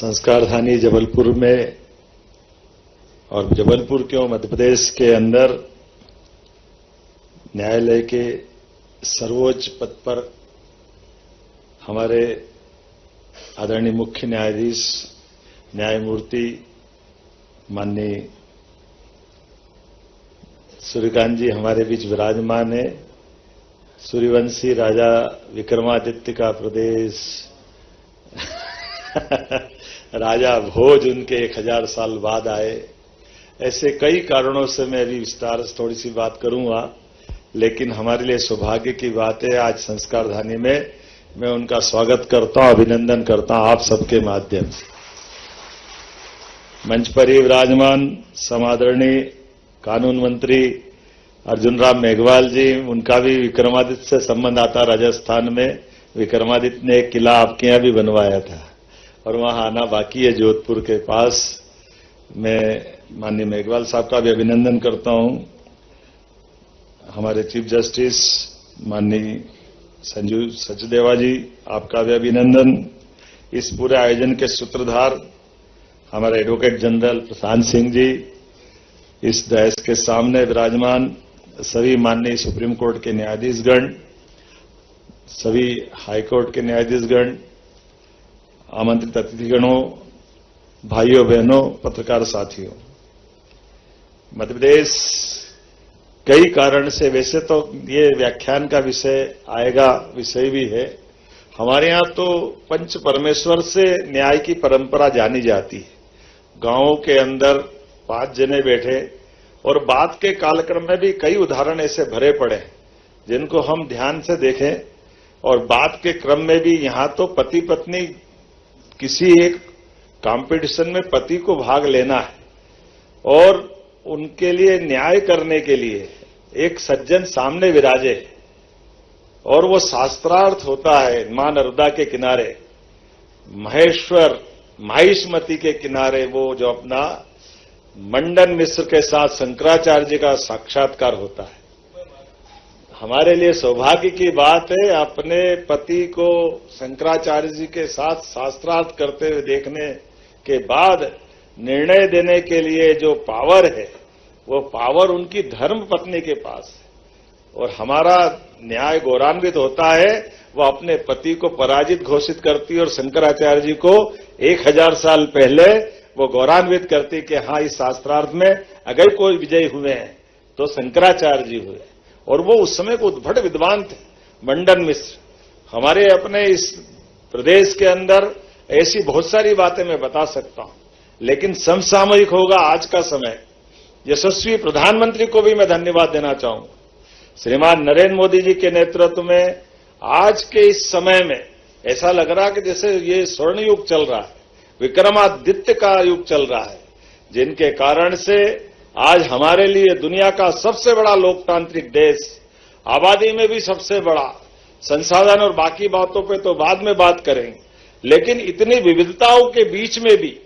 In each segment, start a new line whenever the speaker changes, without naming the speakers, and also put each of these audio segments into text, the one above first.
संस्कार धानी जबलपुर में, और जबलपुर क्यों मध्य प्रदेश के अंदर न्यायालय के सर्वोच्च पद पर हमारे आदरणीय मुख्य न्यायाधीश न्यायमूर्ति माननीय सूर्यकांत जी हमारे बीच विराजमान है। सूर्यवंशी राजा विक्रमादित्य का प्रदेश राजा भोज उनके 1000 साल बाद आए। ऐसे कई कारणों से मैं अभी विस्तार से थोड़ी सी बात करूंगा, लेकिन हमारे लिए सौभाग्य की बात है आज संस्कार धानी में मैं उनका स्वागत करता हूं, अभिनंदन करता हूं आप सबके माध्यम से। मंच पर ही विराजमान समादरणीय कानून मंत्री अर्जुन राम मेघवाल जी, उनका भी विक्रमादित्य से संबंध आता। राजस्थान में विक्रमादित्य ने एक किला आपके यहां भी बनवाया था और वहां आना बाकी है, जोधपुर के पास। मैं माननीय मेघवाल साहब का भी अभिनंदन करता हूं। हमारे चीफ जस्टिस माननीय संजीव सचदेवा जी, आपका भी अभिनंदन। इस पूरे आयोजन के सूत्रधार हमारे एडवोकेट जनरल प्रशांत सिंह जी, इस दहस के सामने विराजमान सभी माननीय सुप्रीम कोर्ट के न्यायाधीशगण, सभी हाईकोर्ट के न्यायाधीशगण, आमंत्रित अतिथिगणों, भाइयों बहनों, पत्रकार साथियों, मध्य प्रदेश कई कारण से, वैसे तो ये व्याख्यान का विषय आएगा, विषय भी है। हमारे यहां तो पंच परमेश्वर से न्याय की परंपरा जानी जाती है। गांवों के अंदर 5 जने बैठे और बात के कालक्रम में भी कई उदाहरण ऐसे भरे पड़े हैं जिनको हम ध्यान से देखें। और बात के क्रम में भी यहां तो पति पत्नी किसी एक कंपटीशन में पति को भाग लेना है और उनके लिए न्याय करने के लिए एक सज्जन सामने विराजे और वो शास्त्रार्थ होता है। मां नर्मदा के किनारे, महेश्वर माहिष्मति के किनारे वो जो अपना मंडन मिश्र के साथ शंकराचार्य जी का साक्षात्कार होता है। हमारे लिए सौभाग्य की बात है अपने पति को शंकराचार्य जी के साथ शास्त्रार्थ करते हुए देखने के बाद निर्णय देने के लिए जो पावर है वो पावर उनकी धर्म पत्नी के पास है। और हमारा न्याय गौरवान्वित होता है, वो अपने पति को पराजित घोषित करती और शंकराचार्य जी को 1000 साल पहले वो गौरवान्वित करती कि हाँ, इस शास्त्रार्थ में अगर कोई विजयी हुए हैं तो शंकराचार्य जी हुए। और वो उस समय को उद्भट विद्वान थे, मंडन मिश्र। हमारे अपने इस प्रदेश के अंदर ऐसी बहुत सारी बातें मैं बता सकता हूं, लेकिन समसामयिक होगा आज का समय। यशस्वी प्रधानमंत्री को भी मैं धन्यवाद देना चाहूंगा। श्रीमान नरेंद्र मोदी जी के नेतृत्व में आज के इस समय में ऐसा लग रहा है कि जैसे ये स्वर्ण युग चल रहा है, विक्रमादित्य का युग चल रहा है, जिनके कारण से आज हमारे लिए दुनिया का सबसे बड़ा लोकतांत्रिक देश, आबादी में भी सबसे बड़ा, संसाधन और बाकी बातों पे तो बाद में बात करेंगे, लेकिन इतनी विविधताओं के बीच में भी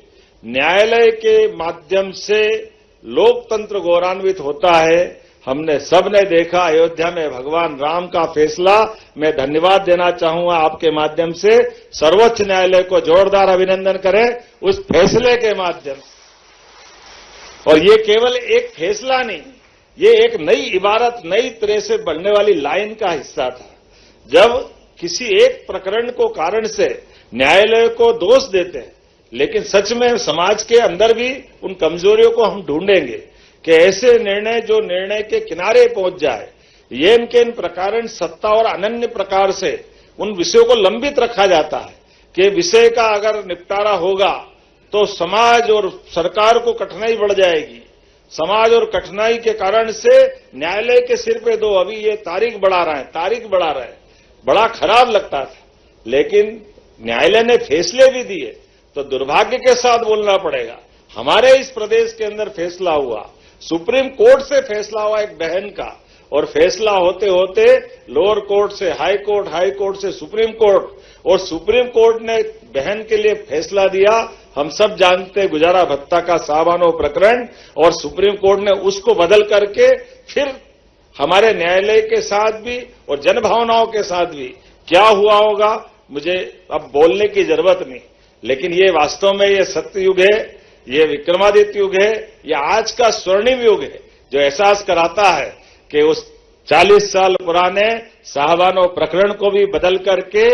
न्यायालय के माध्यम से लोकतंत्र गौरवान्वित होता है। हमने सबने देखा अयोध्या में भगवान राम का फैसला। मैं धन्यवाद देना चाहूंगा आपके माध्यम से, सर्वोच्च न्यायालय को जोरदार अभिनंदन करें उस फैसले के माध्यम से। और ये केवल एक फैसला नहीं, ये एक नई इबारत, नई तरह से बढ़ने वाली लाइन का हिस्सा था। जब किसी एक प्रकरण को कारण से न्यायालय को दोष देते हैं, लेकिन सच में समाज के अंदर भी उन कमजोरियों को हम ढूंढेंगे कि ऐसे निर्णय जो निर्णय के किनारे पहुंच जाए, ये इनके इन प्रकार सत्ता और अनन्य प्रकार से उन विषयों को लंबित रखा जाता है कि विषय का अगर निपटारा होगा तो समाज और सरकार को कठिनाई बढ़ जाएगी। समाज और कठिनाई के कारण से न्यायालय के सिर पे दो, अभी ये तारीख बढ़ा रहे हैं, बड़ा खराब लगता था। लेकिन न्यायालय ने फैसले भी दिए, तो दुर्भाग्य के साथ बोलना पड़ेगा, हमारे इस प्रदेश के अंदर फैसला हुआ, सुप्रीम कोर्ट से फैसला हुआ एक बहन का, और फैसला होते होते लोअर कोर्ट से हाई कोर्ट, हाई कोर्ट से सुप्रीम कोर्ट, और सुप्रीम कोर्ट ने बहन के लिए फैसला दिया। हम सब जानते हैं गुजारा भत्ता का सावानो प्रकरण, और सुप्रीम कोर्ट ने उसको बदल करके फिर हमारे न्यायालय के साथ भी और जनभावनाओं के साथ भी क्या हुआ होगा मुझे अब बोलने की जरूरत नहीं, लेकिन ये वास्तव में ये सत्ययुग है, ये विक्रमादित्य युग है, ये आज का स्वर्णिम युग है, जो एहसास कराता है कि उस 40 साल पुराने साहबानो प्रकरण को भी बदल करके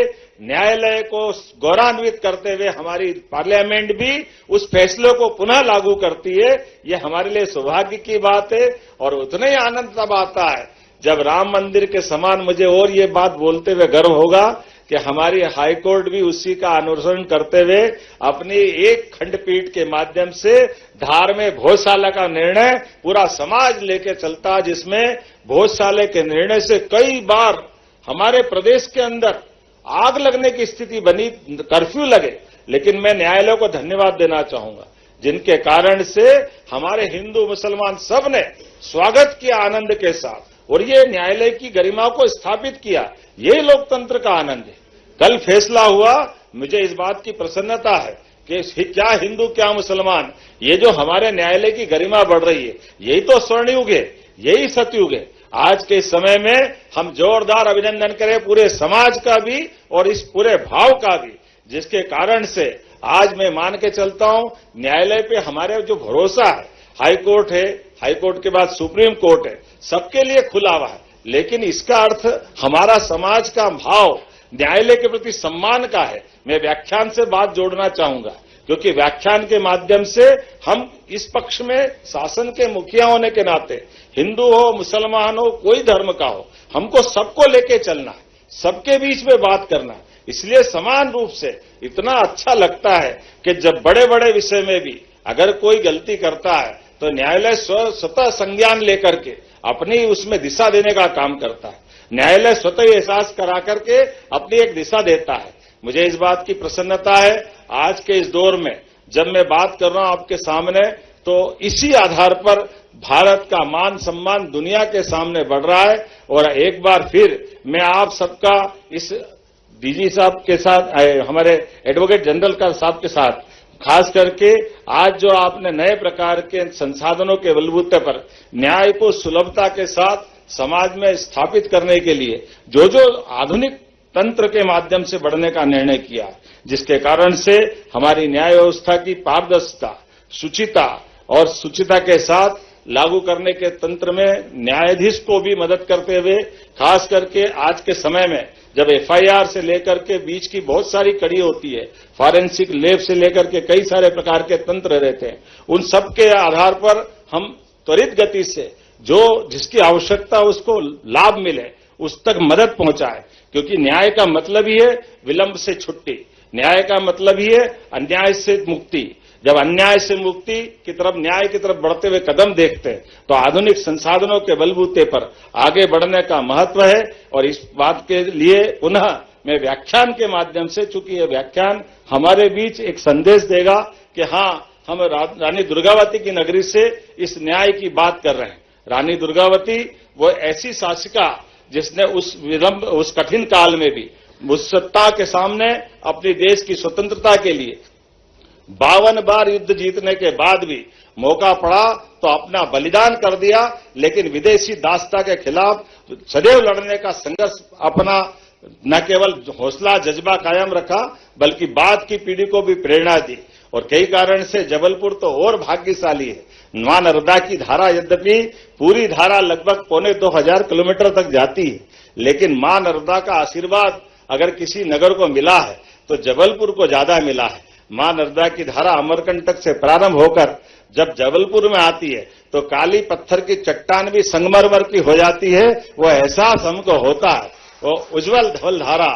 न्यायालय को गौरवान्वित करते हुए हमारी पार्लियामेंट भी उस फैसले को पुनः लागू करती है। ये हमारे लिए सौभाग्य की बात है। और उतना ही आनंद तब आता है जब राम मंदिर के समान, मुझे और ये बात बोलते हुए गर्व होगा कि हमारी हाईकोर्ट भी उसी का अनुसरण करते हुए अपनी एक खंडपीठ के माध्यम से धार में भोजशाला का निर्णय पूरा समाज लेके चलता, जिसमें भोजशाले के निर्णय से कई बार हमारे प्रदेश के अंदर आग लगने की स्थिति बनी, कर्फ्यू लगे, लेकिन मैं न्यायालय को धन्यवाद देना चाहूंगा, जिनके कारण से हमारे हिंदू मुसलमान सब ने स्वागत किया आनंद के साथ, और ये न्यायालय की गरिमा को स्थापित किया। ये लोकतंत्र का आनंद है। कल फैसला हुआ, मुझे इस बात की प्रसन्नता है कि क्या हिंदू क्या मुसलमान, ये जो हमारे न्यायालय की गरिमा बढ़ रही है, यही तो स्वर्णयुग है, यही सतयुग है। आज के समय में हम जोरदार अभिनंदन करें पूरे समाज का भी और इस पूरे भाव का भी, जिसके कारण से आज मैं मान के चलता हूं न्यायालय पे हमारे जो भरोसा है, हाईकोर्ट है, हाईकोर्ट के बाद सुप्रीम कोर्ट है, सबके लिए खुला हुआ है। लेकिन इसका अर्थ हमारा समाज का भाव न्यायालय के प्रति सम्मान का है। मैं व्याख्यान से बात जोड़ना चाहूंगा, क्योंकि व्याख्यान के माध्यम से हम इस पक्ष में शासन के मुखिया होने के नाते, हिंदू हो मुसलमान हो कोई धर्म का हो, हमको सबको लेके चलना है, सबके बीच में बात करना है। इसलिए समान रूप से इतना अच्छा लगता है कि जब बड़े बड़े विषय में भी अगर कोई गलती करता है तो न्यायालय स्वतः संज्ञान लेकर के अपनी उसमें दिशा देने का काम करता है। न्यायालय स्वतः एहसास करा करके अपनी एक दिशा देता है। मुझे इस बात की प्रसन्नता है आज के इस दौर में जब मैं बात कर रहा हूं आपके सामने, तो इसी आधार पर भारत का मान सम्मान दुनिया के सामने बढ़ रहा है। और एक बार फिर मैं आप सबका इस डीजी साहब के साथ, हमारे एडवोकेट जनरल का साहब के साथ, खास करके आज जो आपने नए प्रकार के संसाधनों के बलबूते पर न्याय को सुलभता के साथ समाज में स्थापित करने के लिए जो जो आधुनिक तंत्र के माध्यम से बढ़ने का निर्णय किया, जिसके कारण से हमारी न्याय व्यवस्था की पारदर्शिता, शुचिता और शुचिता के साथ लागू करने के तंत्र में न्यायाधीश को भी मदद करते हुए, खास करके आज के समय में जब एफआईआर से लेकर के बीच की बहुत सारी कड़ी होती है, फॉरेंसिक लैब से लेकर के कई सारे प्रकार के तंत्र रहते हैं, उन सब के आधार पर हम त्वरित गति से जो जिसकी आवश्यकता उसको लाभ मिले उस तक मदद पहुंचाए। क्योंकि न्याय का मतलब ही है विलंब से छुट्टी, न्याय का मतलब ही है अन्याय से मुक्ति। जब अन्याय से मुक्ति की तरफ, न्याय की तरफ बढ़ते हुए कदम देखते हैं तो आधुनिक संसाधनों के बलबूते पर आगे बढ़ने का महत्व है। और इस बात के लिए पुनः मैं व्याख्यान के माध्यम से, चूंकि यह व्याख्यान हमारे बीच एक संदेश देगा कि हां, हम रानी दुर्गावती की नगरी से इस न्याय की बात कर रहे हैं। रानी दुर्गावती वो ऐसी शासिका जिसने उस कठिन काल में भी उस सत्ता के सामने अपनी देश की स्वतंत्रता के लिए 52 बार युद्ध जीतने के बाद भी मौका पड़ा तो अपना बलिदान कर दिया, लेकिन विदेशी दासता के खिलाफ सदैव लड़ने का संघर्ष अपना न केवल हौसला जज्बा कायम रखा बल्कि बाद की पीढ़ी को भी प्रेरणा दी। और कई कारण से जबलपुर तो और भाग्यशाली है। मां नर्मदा की धारा, यद्यपि पूरी धारा लगभग 2500 किलोमीटर तक जाती है, लेकिन मां नर्मदा का आशीर्वाद अगर किसी नगर को मिला है तो जबलपुर को ज्यादा मिला है। मां नर्मदा की धारा अमरकंटक से प्रारंभ होकर जब जबलपुर में आती है तो काली पत्थर की चट्टान भी संगमरमर की हो जाती है। वो एहसास हमको होता है। वो उज्जवल धवल धारा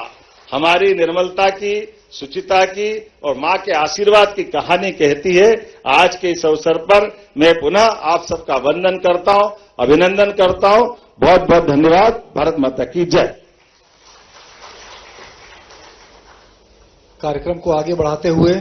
हमारी निर्मलता की, सुचिता की और मां के आशीर्वाद की कहानी कहती है। आज के इस अवसर पर मैं पुनः आप सबका वंदन करता हूं, अभिनंदन करता हूं। बहुत बहुत धन्यवाद। भारत माता की जय।
कार्यक्रम को आगे बढ़ाते हुए